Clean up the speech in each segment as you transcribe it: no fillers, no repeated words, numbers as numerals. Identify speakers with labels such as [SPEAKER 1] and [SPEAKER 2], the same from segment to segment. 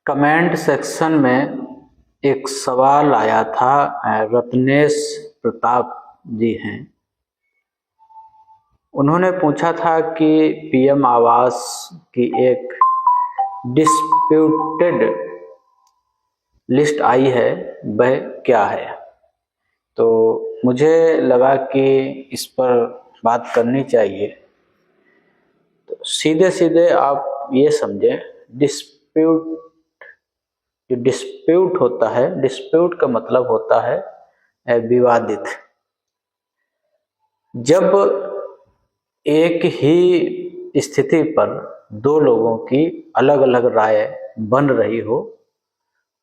[SPEAKER 1] Comment section में एक सवाल आया था। रत्नेश प्रताप जी हैं, उन्होंने पूछा था कि पीएम आवास की एक डिस्प्यूटेड लिस्ट आई है, वह क्या है। तो मुझे लगा कि इस पर बात करनी चाहिए। तो सीधे सीधे आप ये समझें, जो डिस्प्यूट होता है, डिस्प्यूट का मतलब होता है विवादित। जब एक ही स्थिति पर दो लोगों की अलग अलग राय बन रही हो,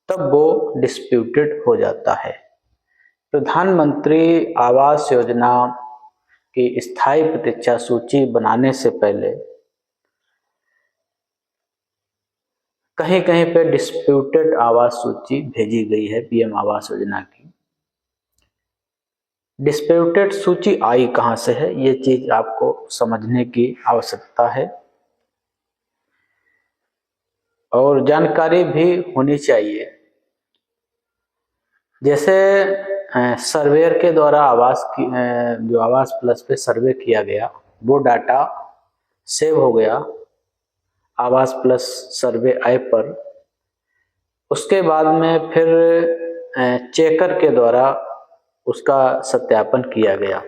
[SPEAKER 1] तब वो डिस्प्यूटेड हो जाता है। प्रधानमंत्री आवास योजना की स्थायी प्रतीक्षा सूची बनाने से पहले कहीं कहीं पे डिस्प्यूटेड आवास सूची भेजी गई है पीएम आवास योजना की। डिस्प्यूटेड सूची आई कहां से है, ये चीज आपको समझने की आवश्यकता है और जानकारी भी होनी चाहिए। जैसे सर्वेयर के द्वारा जो आवास प्लस पे सर्वे किया गया, वो डाटा सेव हो गया आवास प्लस सर्वे ऐप पर। उसके बाद में फिर चेकर के द्वारा उसका सत्यापन किया गया।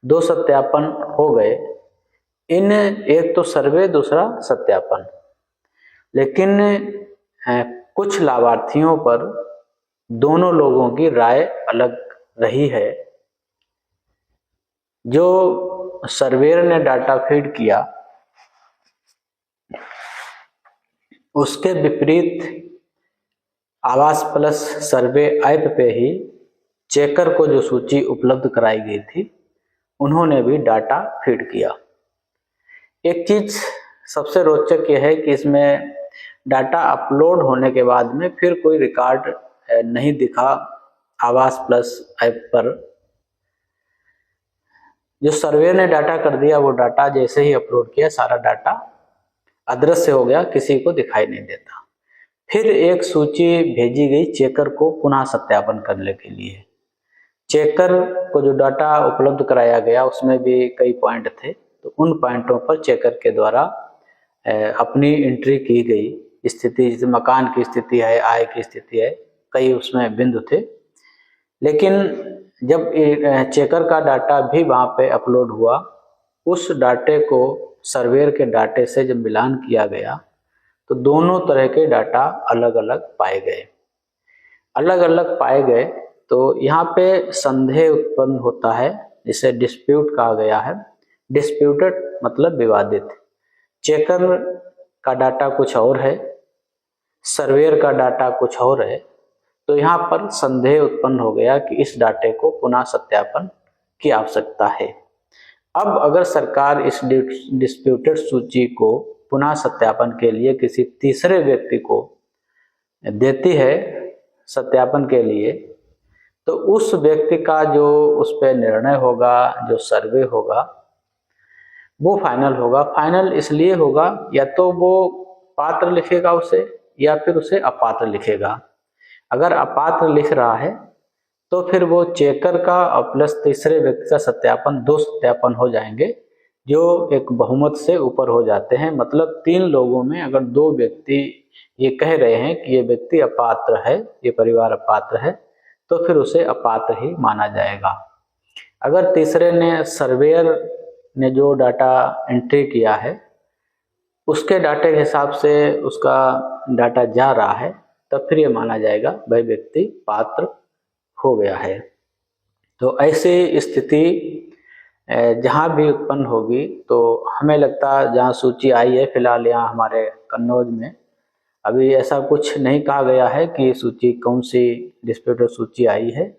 [SPEAKER 1] दो सत्यापन हो गए, एक तो सर्वे, दूसरा सत्यापन। लेकिन कुछ लाभार्थियों पर दोनों लोगों की राय अलग रही है। जो सर्वेयर ने डाटा फीड किया, उसके विपरीत आवास प्लस सर्वे ऐप पे ही चेकर को जो सूची उपलब्ध कराई गई थी, उन्होंने भी डाटा फीड किया। एक चीज सबसे रोचक यह है कि इसमें डाटा अपलोड होने के बाद में फिर कोई रिकॉर्ड नहीं दिखा आवास प्लस ऐप पर। जो सर्वे ने डाटा कर दिया, वो डाटा जैसे ही अपलोड किया, सारा डाटा अदृश्य हो गया, किसी को दिखाई नहीं देता। फिर एक सूची भेजी गई चेकर को पुनः सत्यापन करने के लिए। चेकर को जो डाटा उपलब्ध कराया गया, उसमें भी कई पॉइंट थे, तो उन पॉइंटों पर चेकर के द्वारा अपनी एंट्री की गई। स्थिति जैसे मकान की स्थिति है, आय की स्थिति है, कई उसमें बिंदु थे। लेकिन जब चेकर का डाटा भी वहाँ पे अपलोड हुआ, उस डाटे को सर्वेयर के डाटे से जब मिलान किया गया, तो दोनों तरह के डाटा अलग अलग पाए गए। तो यहाँ पे संदेह उत्पन्न होता है, जिसे डिस्प्यूट कहा गया है। डिस्प्यूटेड मतलब विवादित। चेकर का डाटा कुछ और है, सर्वेयर का डाटा कुछ और है। तो यहाँ पर संदेह उत्पन्न हो गया कि इस डाटे को पुनः सत्यापन की आवश्यकता है। अब अगर सरकार इस डिस्प्यूटेड सूची को पुनः सत्यापन के लिए किसी तीसरे व्यक्ति को देती है सत्यापन के लिए, तो उस व्यक्ति का जो उस पर निर्णय होगा, जो सर्वे होगा, वो फाइनल होगा। फाइनल इसलिए होगा, या तो वो पात्र लिखेगा उसे, या फिर उसे अपात्र लिखेगा। अगर अपात्र लिख रहा है तो फिर वो चेकर का और प्लस तीसरे व्यक्ति का सत्यापन, दो सत्यापन हो जाएंगे, जो एक बहुमत से ऊपर हो जाते हैं। मतलब 3 लोगों में अगर 2 व्यक्ति ये कह रहे हैं कि ये व्यक्ति अपात्र है, ये परिवार अपात्र है, तो फिर उसे अपात्र ही माना जाएगा। अगर तीसरे ने, सर्वेयर ने जो डाटा एंट्री किया है, उसके डाटे के हिसाब से उसका डाटा जा रहा है, तब फिर ये माना जाएगा वह व्यक्ति पात्र हो गया है। तो ऐसी स्थिति जहाँ भी उत्पन्न होगी, तो हमें लगता है जहाँ सूची आई है फिलहाल यहाँ हमारे कन्नौज में, अभी ऐसा कुछ नहीं कहा गया है कि सूची कौन सी डिस्प्यूटेड सूची आई है।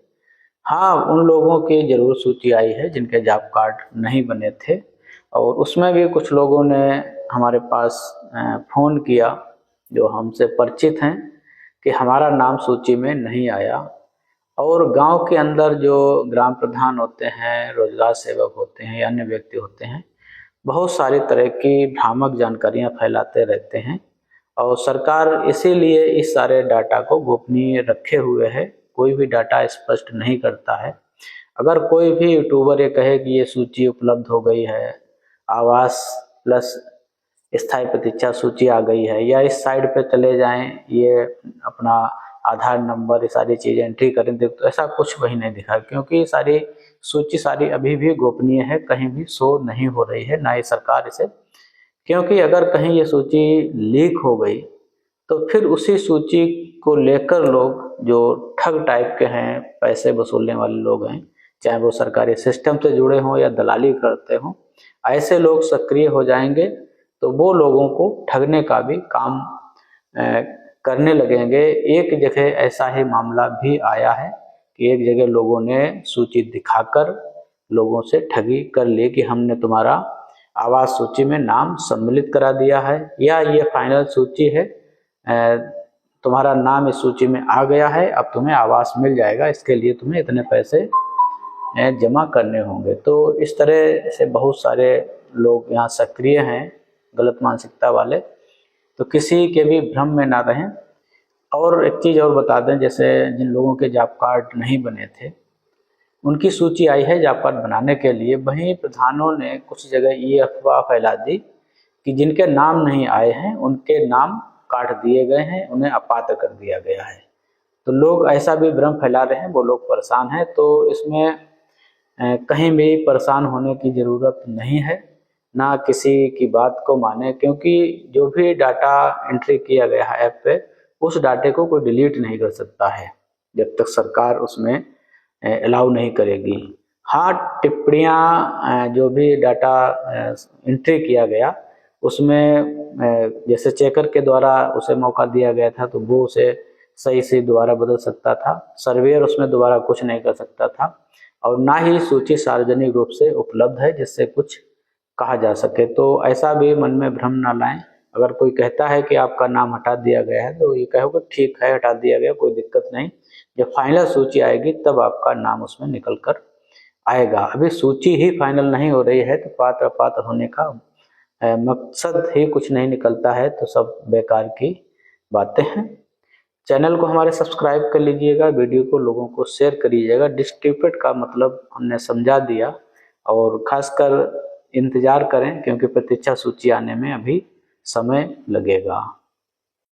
[SPEAKER 1] हाँ, उन लोगों की जरूर सूची आई है जिनके जॉब कार्ड नहीं बने थे, और उसमें भी कुछ लोगों ने हमारे पास फ़ोन किया जो हमसे परिचित हैं कि हमारा नाम सूची में नहीं आया। और गांव के अंदर जो ग्राम प्रधान होते हैं, रोजगार सेवक होते हैं या अन्य व्यक्ति होते हैं, बहुत सारी तरह की भ्रामक जानकारियां फैलाते रहते हैं, और सरकार इसीलिए इस सारे डाटा को गोपनीय रखे हुए है, कोई भी डाटा स्पष्ट नहीं करता है। अगर कोई भी यूट्यूबर ये कहे कि ये सूची उपलब्ध हो गई है, आवास प्लस स्थायी प्रतीक्षा सूची आ गई है, या इस साइड पे चले जाएं, ये अपना आधार नंबर, ये सारी चीज़ें एंट्री करें, तो ऐसा कुछ वही नहीं दिखा, क्योंकि सारी सूची सारी अभी भी गोपनीय है, कहीं भी शो नहीं हो रही है, ना ही सरकार इसे। क्योंकि अगर कहीं ये सूची लीक हो गई तो फिर उसी सूची को लेकर लोग जो ठग टाइप के हैं, पैसे वसूलने वाले लोग हैं, चाहे वो सरकारी सिस्टम से जुड़े हों या दलाली करते हों, ऐसे लोग सक्रिय हो जाएंगे, तो वो लोगों को ठगने का भी काम करने लगेंगे। एक जगह ऐसा ही मामला भी आया है कि एक जगह लोगों ने सूची दिखाकर लोगों से ठगी कर ली कि हमने तुम्हारा आवास सूची में नाम सम्मिलित करा दिया है, या ये फाइनल सूची है, तुम्हारा नाम इस सूची में आ गया है, अब तुम्हें आवास मिल जाएगा, इसके लिए तुम्हें इतने पैसे जमा करने होंगे। तो इस तरह से बहुत सारे लोग यहाँ सक्रिय हैं, गलत मानसिकता वाले, तो किसी के भी भ्रम में ना रहें। और एक चीज़ और बता दें, जैसे जिन लोगों के जॉब कार्ड नहीं बने थे, उनकी सूची आई है जॉब कार्ड बनाने के लिए। वहीं प्रधानों ने कुछ जगह ये अफवाह फैला दी कि जिनके नाम नहीं आए हैं उनके नाम काट दिए गए हैं, उन्हें अपात्र कर दिया गया है। तो लोग ऐसा भी भ्रम फैला रहे हैं, वो लोग परेशान हैं। तो इसमें कहीं भी परेशान होने की ज़रूरत नहीं है, ना किसी की बात को माने, क्योंकि जो भी डाटा एंट्री किया गया है ऐप पे, उस डाटे को कोई डिलीट नहीं कर सकता है जब तक सरकार उसमें अलाउ नहीं करेगी। हाँ, टिप्पणियाँ जो भी डाटा एंट्री किया गया उसमें जैसे चेकर के द्वारा उसे मौका दिया गया था, तो वो उसे सही से दोबारा बदल सकता था, सर्वेयर उसमें दोबारा कुछ नहीं कर सकता था, और ना ही सूची सार्वजनिक रूप से उपलब्ध है जिससे कुछ कहा जा सके। तो ऐसा भी मन में भ्रम ना लाएं। अगर कोई कहता है कि आपका नाम हटा दिया गया है, तो ये कहो कि ठीक है, हटा दिया गया, कोई दिक्कत नहीं, जब फाइनल सूची आएगी तब आपका नाम उसमें निकल कर आएगा। अभी सूची ही फाइनल नहीं हो रही है, तो पात्र अपात्र होने का मकसद ही कुछ नहीं निकलता है, तो सब बेकार की बातें हैं। चैनल को हमारे सब्सक्राइब कर लीजिएगा, वीडियो को लोगों को शेयर करिएगा। डिस्ट्रीब्यूटेड का मतलब हमने समझा दिया, और खासकर इंतज़ार करें, क्योंकि प्रतीक्षा सूची आने में अभी समय लगेगा।